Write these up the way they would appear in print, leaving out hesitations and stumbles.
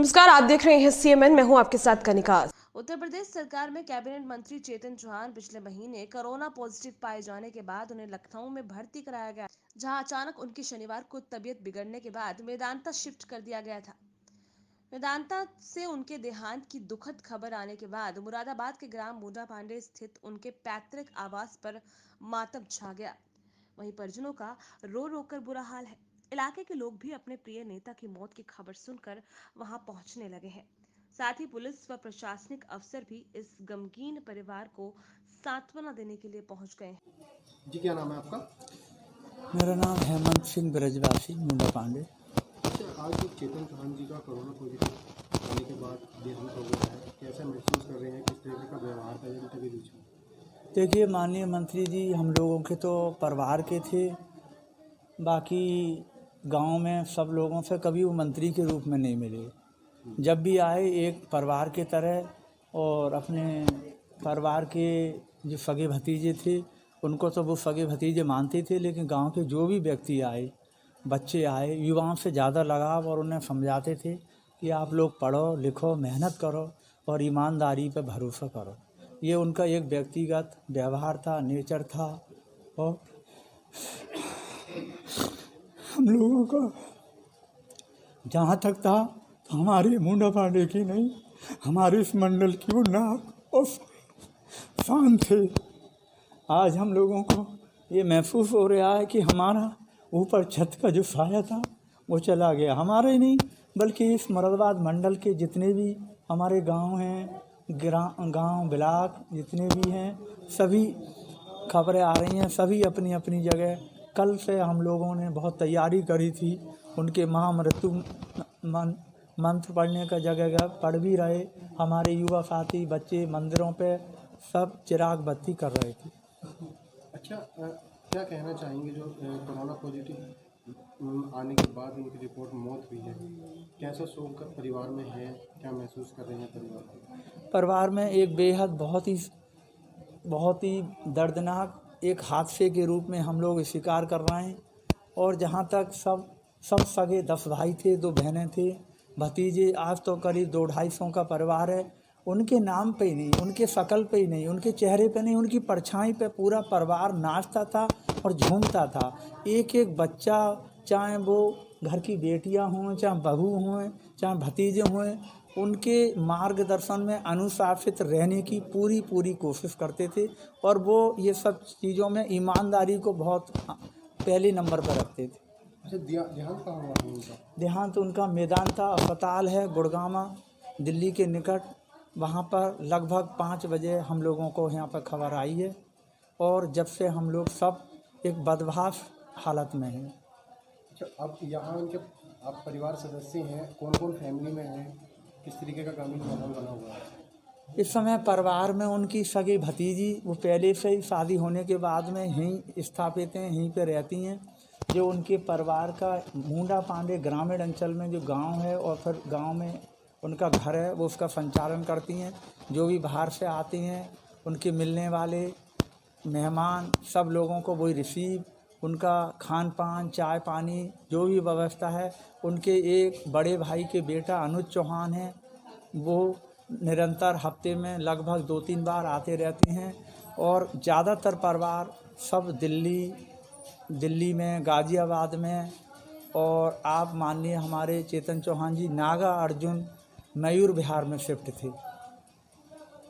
नमस्कार, आप देख रहे हैं सीएमएन। मैं हूं आपके साथ कनिका। उत्तर प्रदेश सरकार में कैबिनेट मंत्री चेतन चौहान पिछले महीने कोरोना पॉजिटिव पाए जाने के बाद उन्हें लखनऊ में भर्ती कराया गया, जहां अचानक उनकी शनिवार को तबीयत बिगड़ने के बाद मेदांता शिफ्ट कर दिया गया था। मेदांता से उनके देहांत की दुखद खबर आने के बाद मुरादाबाद के ग्राम बूंदा पांडे स्थित उनके पैतृक आवास पर मातम छा गया। वहीं परिजनों का रो रो कर बुरा हाल है। इलाके के लोग भी अपने प्रिय नेता की मौत की खबर सुनकर वहां पहुंचने लगे हैं। साथ ही पुलिस व प्रशासनिक अफसर भी इस गमगीन परिवार को सांत्वना देने के लिए पहुंच गए हैं। जी, क्या नाम है आपका? मेरा नाम हेमंत सिंह ब्रजवासी मुंडा पांडे। अच्छा, आज चेतन चौहान जी का कोरोना पॉजिटिव होने के बाद देहांत हो गया है, कैसा महसूस कर रहे हैं? किस तरीके का व्यवहार था जनता के बीच में? देखिए माननीय मंत्री जी हम लोगों के तो परिवार के थे, बाकी गांव में सब लोगों से कभी वो मंत्री के रूप में नहीं मिले। जब भी आए एक परिवार के तरह, और अपने परिवार के जो सगे भतीजे थे उनको तो वो सगे भतीजे मानते थे, लेकिन गांव के जो भी व्यक्ति आए, बच्चे आए, युवाओं से ज़्यादा लगाव, और उन्हें समझाते थे कि आप लोग पढ़ो लिखो मेहनत करो और ईमानदारी पर भरोसा करो। ये उनका एक व्यक्तिगत व्यवहार था, नेचर था। और हम लोगों का जहाँ तक था तो हमारे मुंडा पांडे की नहीं, हमारे इस मंडल की वो नाक और शान थे। आज हम लोगों को ये महसूस हो रहा है कि हमारा ऊपर छत का जो साया था वो चला गया। हमारा ही नहीं बल्कि इस मुरादाबाद मंडल के जितने भी हमारे गांव हैं, गांव ब्लॉक जितने भी हैं, सभी खबरें आ रही हैं, सभी अपनी अपनी जगह। कल से हम लोगों ने बहुत तैयारी करी थी, उनके महामृत्यु मंत्र पढ़ने का जगह पढ़ भी रहे। हमारे युवा साथी बच्चे मंदिरों पे सब चिराग बत्ती कर रहे थे। अच्छा, क्या कहना चाहेंगे जो कोरोना पॉजिटिव आने के बाद उनकी रिपोर्ट मौत हुई है, कैसा शोक परिवार में है? क्या महसूस कर रहे हैं परिवार में एक बेहद बहुत ही दर्दनाक एक हादसे के रूप में हम लोग स्वीकार कर रहे हैं। और जहाँ तक सब सगे 10 भाई थे, 2 बहनें थे, भतीजे, आज तो करीब 200-250 का परिवार है। उनके नाम पे ही नहीं, उनके शकल पे ही नहीं, उनके चेहरे पे नहीं, उनकी परछाई पे पूरा परिवार नाचता था और झूमता था। एक एक बच्चा, चाहे वो घर की बेटियां हों, चाहे बहू हों, चाहे भतीजे हों, उनके मार्गदर्शन में अनुशासित रहने की पूरी कोशिश करते थे। और वो ये सब चीज़ों में ईमानदारी को बहुत पहले नंबर पर रखते थे। अच्छा, देहांत कहाँ हुआ है उनका? देहांत उनका मेदांता अस्पताल है गुड़गांव दिल्ली के निकट, वहाँ पर लगभग 5 बजे हम लोगों को यहाँ पर खबर आई है। और जब से हम लोग सब एक बदहाश हालत में हैं। अच्छा, अब यहाँ उनके आप परिवार सदस्य हैं, कौन कौन फैमिली में हैं, किस तरीके का ग्रामीण माहौल बना हुआ है? इस समय परिवार में उनकी सगी भतीजी, वो पहले से ही शादी होने के बाद में यहीं स्थापित हैं, यहीं पे रहती हैं। जो उनके परिवार का मुंडा पांडे ग्रामीण अंचल में जो गांव है और फिर गांव में उनका घर है, वो उसका संचालन करती हैं। जो भी बाहर से आते हैं, उनके मिलने वाले मेहमान, सब लोगों को वही रिसीव, उनका खान पान, चाय पानी, जो भी व्यवस्था है। उनके एक बड़े भाई के बेटा अनुज चौहान हैं, वो निरंतर हफ्ते में लगभग 2-3 बार आते रहते हैं। और ज़्यादातर परिवार सब दिल्ली में, गाज़ियाबाद में, और आप माननीय हमारे चेतन चौहान जी नागा अर्जुन मयूर बिहार में शिफ्ट थे।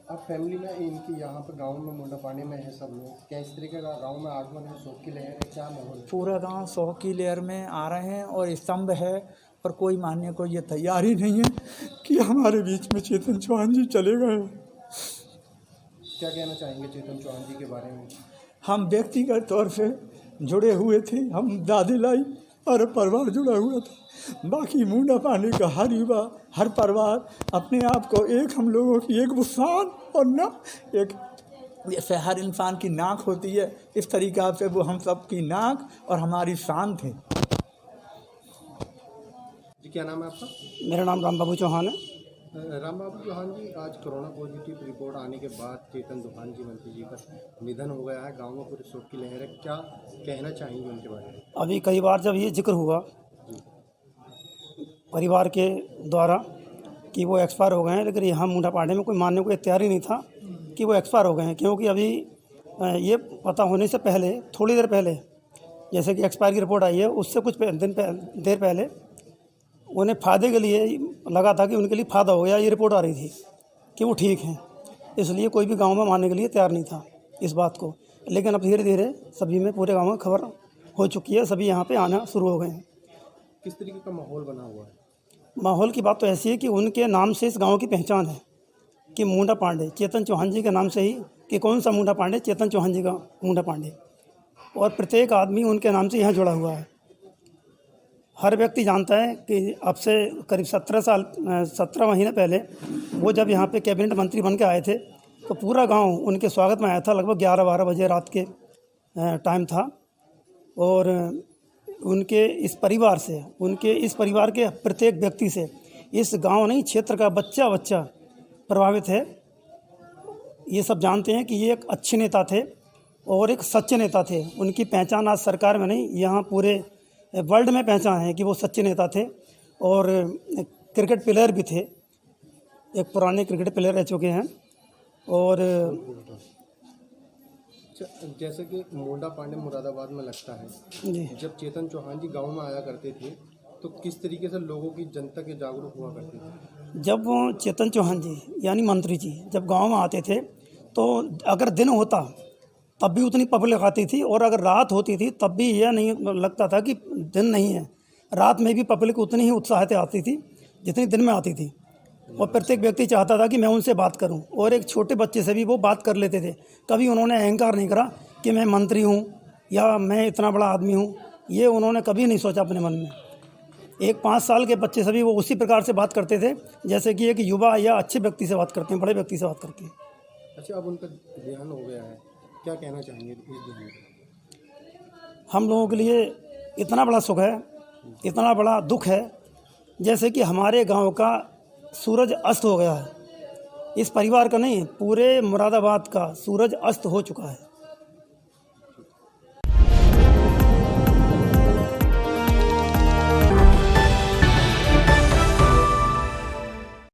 अब फैमिली में इनकी यहाँ पर गांव में मुंडा पांडे में है सब लोग, क्या इस तरीके का गांव में आगमन है, शोक की लहर है, क्या माहौल है? पूरा गांव शोक की लहर में आ रहे हैं और स्तंभ है, पर कोई मानने को ये तैयार ही नहीं है कि हमारे बीच में चेतन चौहान जी चले गए। क्या कहना चाहेंगे चेतन चौहान जी के बारे में? हम व्यक्तिगत तौर से जुड़े हुए थे, हम दादी लाई और परिवार जुड़ा हुआ था। बाकी मुंडा पांडे का हर युवा, हर परिवार अपने आप को एक हम लोगों की एक शान और ना एक, जैसे हर इंसान की नाक होती है, इस तरीक़ा से वो हम सब की नाक और हमारी शान थे। जी, क्या नाम है आपका? मेरा नाम राम बाबू चौहान है। राम बाबू चौहान जी, आज कोरोना पॉजिटिव रिपोर्ट आने के बाद चेतन चौहान जी मंत्री जी का निधन हो गया है, गांव में पूरे शोक की लहर है, क्या कहना चाहेंगे उनके बारे में? अभी कई बार जब ये जिक्र हुआ परिवार के द्वारा, कि वो एक्सपायर हो गए हैं, लेकिन यहाँ मुंडा पांडे में कोई मानने को तैयार ही नहीं था कि वो एक्सपायर हो गए हैं, क्योंकि अभी ये पता होने से पहले, थोड़ी देर पहले, जैसे कि एक्सपायर की रिपोर्ट आई है, उससे कुछ देर पहले उन्हें फ़ायदे के लिए लगा था कि उनके लिए फ़ायदा हो गया, ये रिपोर्ट आ रही थी कि वो ठीक हैं, इसलिए कोई भी गांव में मानने के लिए तैयार नहीं था इस बात को। लेकिन अब धीरे धीरे सभी में, पूरे गांव में खबर हो चुकी है, सभी यहाँ पे आना शुरू हो गए हैं। किस तरीके का माहौल बना हुआ है? माहौल की बात तो ऐसी है कि उनके नाम से इस गांव की पहचान है कि मुंडा पांडे, चेतन चौहान जी के नाम से ही, कि कौन सा मुंडा पांडे, चेतन चौहान जी का मुंडा पांडे, और प्रत्येक आदमी उनके नाम से यहाँ जुड़ा हुआ है। हर व्यक्ति जानता है कि अब से करीब 17 महीने पहले वो जब यहाँ पे कैबिनेट मंत्री बन के आए थे, तो पूरा गांव उनके स्वागत में आया था। लगभग 11-12 बजे रात के टाइम था, और उनके इस परिवार से, उनके इस परिवार के प्रत्येक व्यक्ति से इस गांव नहीं, क्षेत्र का बच्चा बच्चा प्रभावित है। ये सब जानते हैं कि ये एक अच्छे नेता थे और एक सच्चे नेता थे। उनकी पहचान आज सरकार में नहीं, यहाँ पूरे वर्ल्ड में पहचान है कि वो सच्चे नेता थे, और क्रिकेट प्लेयर भी थे, एक पुराने क्रिकेट प्लेयर रह चुके हैं। और जैसे कि मुंडा पांडे मुरादाबाद में लगता है, जी, जब चेतन चौहान जी गांव में आया करते थे तो किस तरीके से लोगों की, जनता के जागरूक हुआ करते थे? जब वो चेतन चौहान जी यानी मंत्री जी जब गांव में आते थे, तो अगर दिन होता तब भी उतनी पब्लिक आती थी, और अगर रात होती थी तब भी यह नहीं लगता था कि दिन नहीं है, रात में भी पब्लिक उतनी ही उत्साह से आती थी जितनी दिन में आती थी। और प्रत्येक व्यक्ति चाहता था कि मैं उनसे बात करूं, और एक छोटे बच्चे से भी वो बात कर लेते थे। कभी उन्होंने अहंकार नहीं करा कि मैं मंत्री हूं या मैं इतना बड़ा आदमी हूं, ये उन्होंने कभी नहीं सोचा अपने मन में। एक 5 साल के बच्चे से भी वो उसी प्रकार से बात करते थे जैसे कि एक युवा या अच्छे व्यक्ति से बात करते हैं, बड़े व्यक्ति से बात करते हैं। अच्छा, अब उनका देहांत हो गया है, क्या कहना चाहेंगे इस देहांत पर? हम लोगों के लिए इतना बड़ा सुख है, इतना बड़ा दुख है, जैसे कि हमारे गांव का सूरज अस्त हो गया है। इस परिवार का नहीं, पूरे मुरादाबाद का सूरज अस्त हो चुका है।